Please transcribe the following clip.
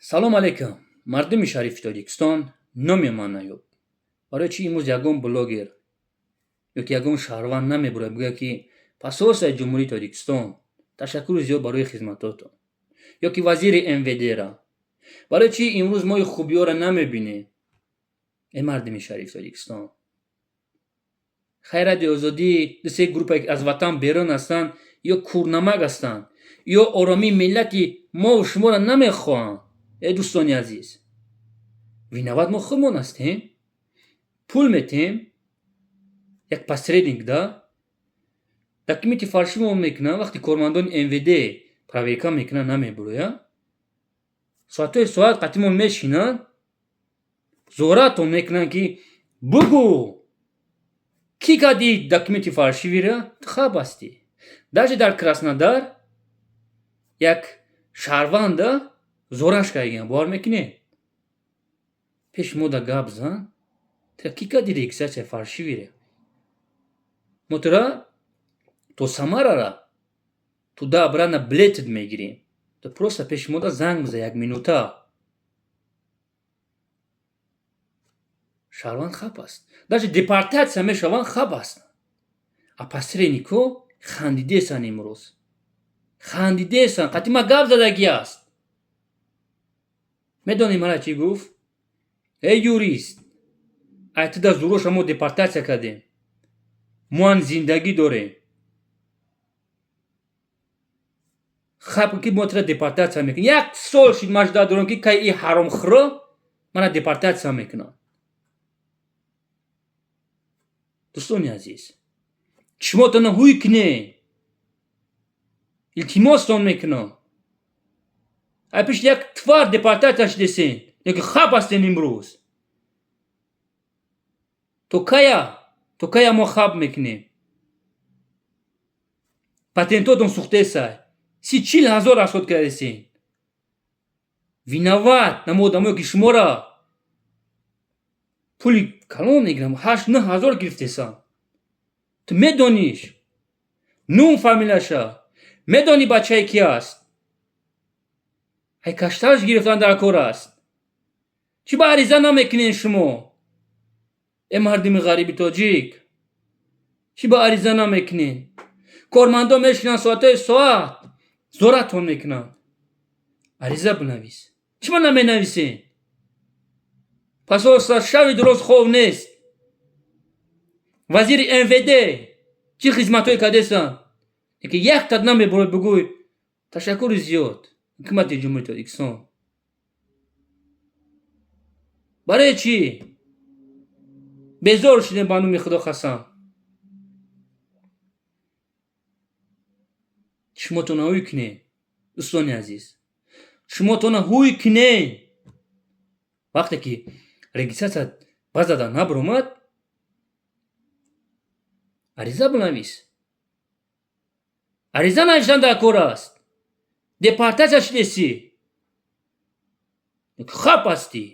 Салом алейкум. Мардуми шарифи Тоҷикистон номемонад. Барои чӣ имрӯз ягон блогер ёки ягон шаҳрванд намебурад бигӯяд ки посолствои ҷумҳурии Тоҷикистон ташаккури зиёд барои хизматотон ёки вазири МВД-ра. Барои чӣ имрӯз мо хубиёро намебинем? Э мардуми шарифи Тоҷикистон, хайрати озодӣ дусе группае ки аз ватан берун ҳастанд ё курнамак ҳастанд ё оромии миллати мову шуморо намехоҳанд. Э дӯстони азиз, виноват мо худмон ҳастем. Пул метем як посредник да документи фаршимон мекунад. Вақти кормандони МВД проверка мекунад, намебурояд. Соатҳои соат қатъимон мешинанд, зоратон мекунанд ки бугӯ кӣ карди документи фаршивиро? Хаб ҳастӣ. Даже дар Краснодар як шаҳрванда зораш кардагиян, бовар мекунед? Пеши мода гап зан, кӣ карди регистрация фаршивиро? Мотора то Самарара туда обратно билет мегирем. То просто пеши мода занг бизан, як минута. Шаҳрванд хаб аст. Даже депортатсия мешаванд, хаб аст. А посредникҳо хандидесанд имрӯз. Хандидесанд, қатъиман гап задагӣ аст. Медонӣ мара чӣ гуфт? Эй юрист, айтида зуроша мо депортатсия кардем. Моам зиндагӣ дорем. Хаб ки мотора депортатсия мекунем. Як сол маҷда дорам ки кай и ҳаромхӯро мана депортатсия мекунад. дӯстони азиз, чишмотона ҳуй кунед. илтимостон мекунам. Ай пеши як твар депортатсия шудесен, ёки хаб ҳастен имрӯз. То кая мо хаб мекунем? Патентотон сӯхтесай. 30-40 ҳазор расход кардесен. Виноват намо одамое ки шуморо пули калон мегирам, 8-9 ҳазор гирифтесан. Ту медониш? Нум фамилияша? Медонӣ бачаи ки аст? Ай каштараш гирифтан дар кор аст. Чӣ ба ариза намекунед шумо? Э мардуми ғариби тоҷик, чӣ ба ариза намекунед? Кормандон мешинанд соатҳои соат, зоратон мекунанд. Ариза бинавис. Чима наменависед? Посолство шави дуроз хоб нест. Вазири МВД чӣ хизматҳое кардесанд? Яке яктат намебурад бигӯй ташаккури зиёд ҳукумати ҷумҳурии Тоҷикистон. Барои чӣ? Безор шудем ба номи Худо қасам. чишмотона ҳуй кунед. дӯстони азиз, чишмотона ҳуй кунед. вақте ки регистратсия ба зада набаромад, ариза бинавис. ариза навиштан дар кор аст. депортатсия шудесӣ. хаб ҳастӣ.